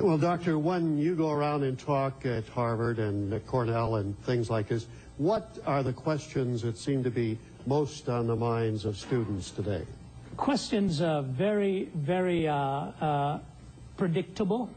Well, Doctor, when you go around and talk at Harvard and at Cornell and things like this, what are the questions that seem to be most on the minds of students today? Questions are very, very predictable.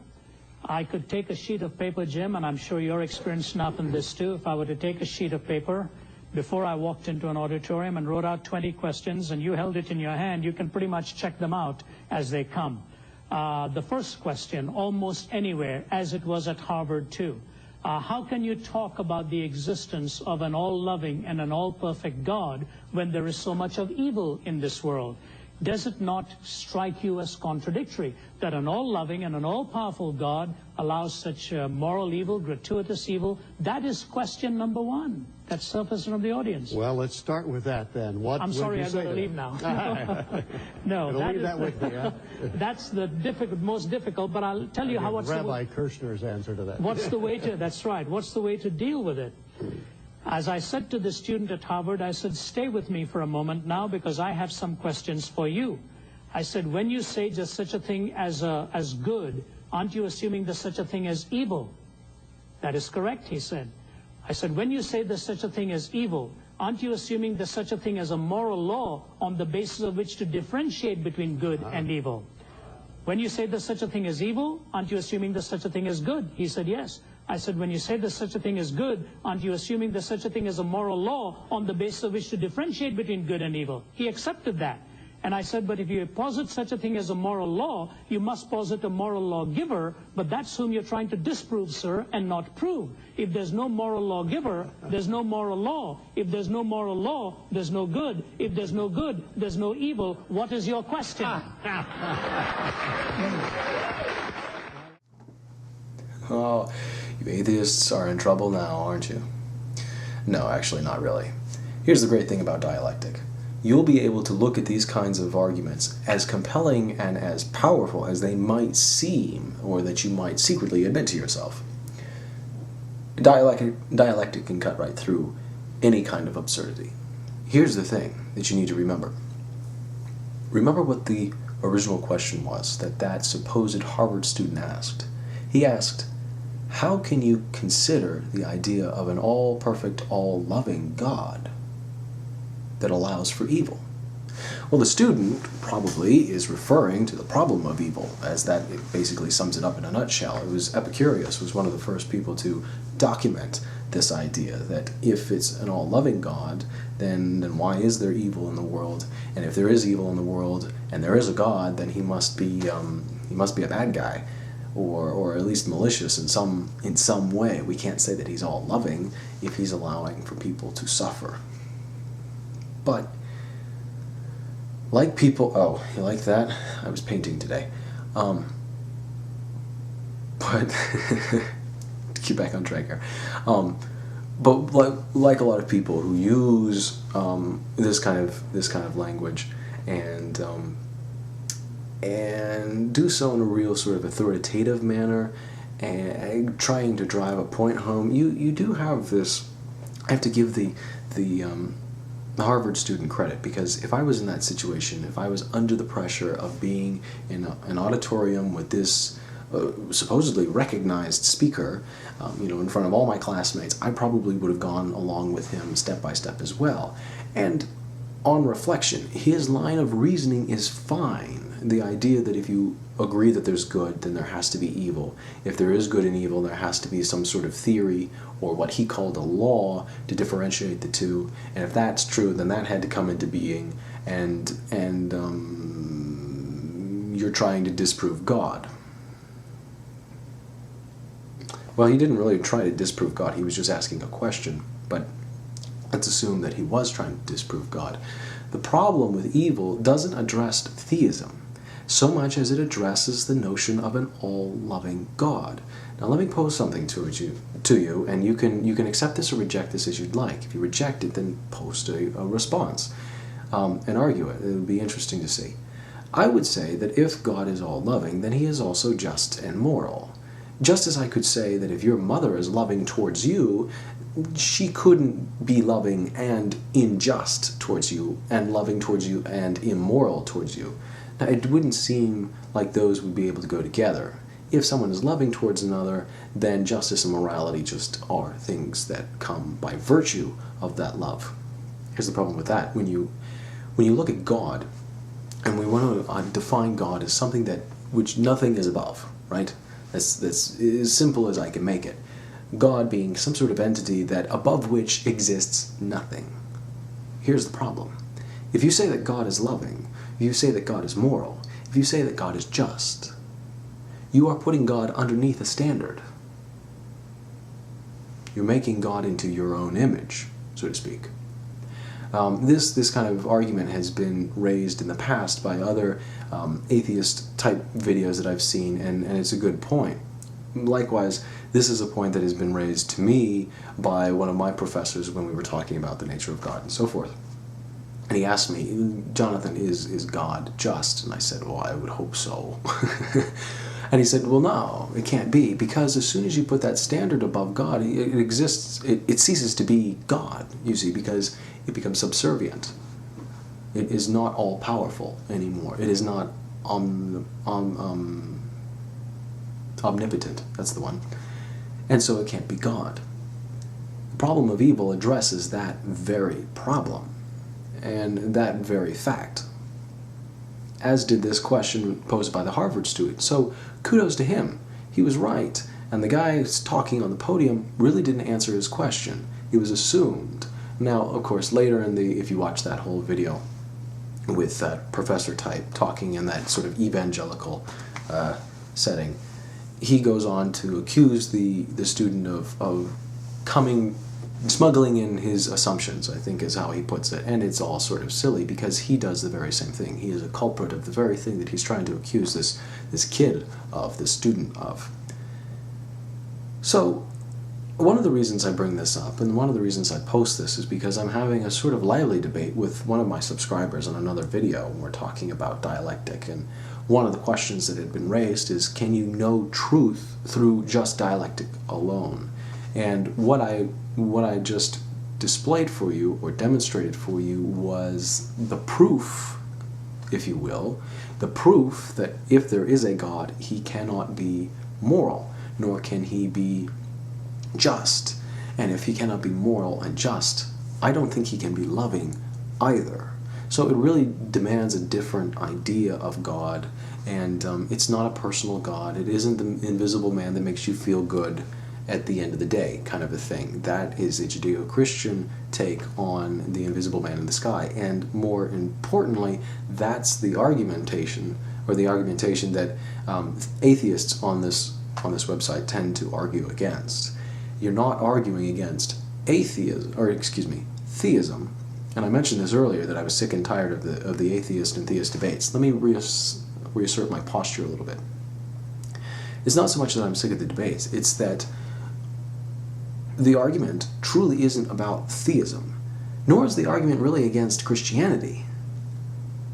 I could take a sheet of paper, Jim, and I'm sure you're experienced enough in this too. If I were to take a sheet of paper before I walked into an auditorium and wrote out 20 questions and you held it in your hand, you can pretty much check them out as they come. The first question, almost anywhere, as it was at Harvard too, how can you talk about the existence of an all-loving and an all-perfect God when there is so much of evil in this world? Does it not strike you as contradictory that an all-loving and an all-powerful God allows such moral evil, gratuitous evil? That is question number one that surfaced from the audience. Well, let's start with that then. What I'm sorry, I've got to leave now. No, leave that with me, huh? That's the most difficult, but I'll tell you how what's Rabbi Kirshner's answer to that. What's the way to, that's right, what's the way to deal with it? As I said to the student at Harvard, I said, stay with me for a moment now because I have some questions for you. I said, when you say just such a thing as good, aren't you assuming there's such a thing as evil? That is correct, he said. I said, when you say there's such a thing as evil, aren't you assuming there's such a thing as a moral law on the basis of which to differentiate between good and evil? When you say there's such a thing as evil, aren't you assuming there's such a thing as good? He said, yes. I said, when you say there's such a thing as good, aren't you assuming there's such a thing as a moral law on the basis of which to differentiate between good and evil? He accepted that. And I said, but if you posit such a thing as a moral law, you must posit a moral lawgiver, but that's whom you're trying to disprove, sir, and not prove. If there's no moral lawgiver, there's no moral law. If there's no moral law, there's no good. If there's no good, there's no evil. What is your question? Oh, you atheists are in trouble now, aren't you? No, actually not really. Here's the great thing about dialectic. You'll be able to look at these kinds of arguments, as compelling and as powerful as they might seem, or that you might secretly admit to yourself. Dialectic can cut right through any kind of absurdity. Here's the thing that you need to remember. Remember what the original question was that supposed Harvard student asked. He asked, how can you consider the idea of an all-perfect, all-loving God that allows for evil? Well, the student probably is referring to the problem of evil, as that it basically sums it up in a nutshell. It was Epicurus was one of the first people to document this idea that if it's an all-loving God, then why is there evil in the world? And if there is evil in the world and there is a God, then he must be a bad guy, or at least malicious in some way. We can't say that he's all-loving if he's allowing for people to suffer. But, like people, oh, you like that? I was painting today. But, to get back on track here. But like a lot of people who use this kind of language and do so in a real sort of authoritative manner and trying to drive a point home, you do have this. I have to give the Harvard student credit, because if I was in that situation, if I was under the pressure of being in an auditorium with this supposedly recognized speaker, in front of all my classmates, I probably would have gone along with him step by step as well. And on reflection, his line of reasoning is fine. The idea that if you agree that there's good, then there has to be evil. If there is good and evil, there has to be some sort of theory, or what he called a law, to differentiate the two. And if that's true, then that had to come into being, and you're trying to disprove God. Well, he didn't really try to disprove God, he was just asking a question, but let's assume that he was trying to disprove God. The problem with evil doesn't address theism so much as it addresses the notion of an all-loving God. Now let me pose something to you, and you can accept this or reject this as you'd like. If you reject it, then post a response and argue it. It would be interesting to see. I would say that if God is all-loving, then he is also just and moral. Just as I could say that if your mother is loving towards you, she couldn't be loving and unjust towards you, and loving towards you and immoral towards you. Now, it wouldn't seem like those would be able to go together. if someone is loving towards another, then justice and morality just are things that come by virtue of that love. Here's the problem with that. When you look at God, and we want to define God as something that which nothing is above, right? That's as simple as I can make it. God being some sort of entity that above which exists nothing. Here's the problem. If you say that God is loving, if you say that God is moral, if you say that God is just, you are putting God underneath a standard. You're making God into your own image, so to speak. This kind of argument has been raised in the past by other atheist-type videos that I've seen, and it's a good point. Likewise, this is a point that has been raised to me by one of my professors when we were talking about the nature of God and so forth. And he asked me, Jonathan, is God just? And I said, well, I would hope so. And he said, well, no, it can't be, because as soon as you put that standard above God, it exists, it ceases to be God, you see, because it becomes subservient. It is not all-powerful anymore. It is not omnipotent, that's the one. And so it can't be God. The problem of evil addresses that very problem and that very fact, as did this question posed by the Harvard student. So kudos to him. He was right. And the guy talking on the podium really didn't answer his question. It was assumed. Now, of course, later if you watch that whole video with that professor type talking in that sort of evangelical setting, he goes on to accuse the student of smuggling in his assumptions, I think is how he puts it. And it's all sort of silly because he does the very same thing. He is a culprit of the very thing that he's trying to accuse this kid of, this student of. So one of the reasons I bring this up, and one of the reasons I post this, is because I'm having a sort of lively debate with one of my subscribers on another video, and we're talking about dialectic. And one of the questions that had been raised is, can you know truth through just dialectic alone? And what I just displayed for you, or demonstrated for you, was the proof, if you will, the proof that if there is a God, he cannot be moral, nor can he be just. And if he cannot be moral and just, I don't think he can be loving either. So it really demands a different idea of God, and it's not a personal God. It isn't the invisible man that makes you feel good at the end of the day, kind of a thing. That is a Judeo-Christian take on the invisible man in the sky. And more importantly, that's the argumentation, or the argumentation that atheists on this website tend to argue against. You're not arguing against theism. And I mentioned this earlier, that I was sick and tired of the atheist and theist debates. Let me reassert my posture a little bit. It's not so much that I'm sick of the debates, it's that the argument truly isn't about theism, nor is the argument really against Christianity.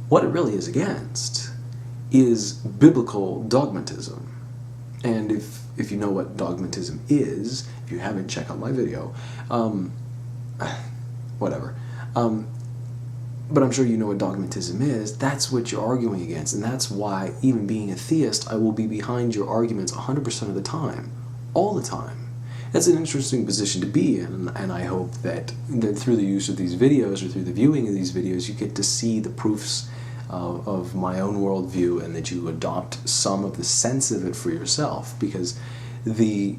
What it really is against is biblical dogmatism. And if you know what dogmatism is, if you haven't, check out my video. Whatever. But I'm sure you know what dogmatism is. That's what you're arguing against, and that's why, even being a theist, I will be behind your arguments 100% of the time, all the time. That's an interesting position to be in, and I hope that through the use of these videos, or through the viewing of these videos, you get to see the proofs of my own worldview, and that you adopt some of the sense of it for yourself, because the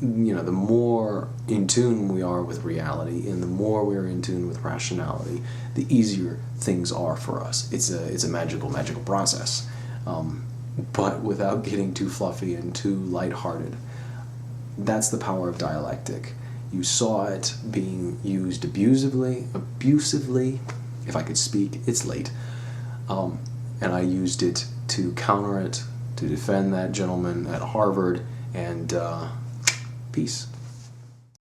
more in tune we are with reality, and the more we're in tune with rationality, the easier things are for us. It's a magical process, but without getting too fluffy and too lighthearted. That's the power of dialectic. You saw it being used abusively, if I could speak, it's late. And I used it to counter it, to defend that gentleman at Harvard, and peace.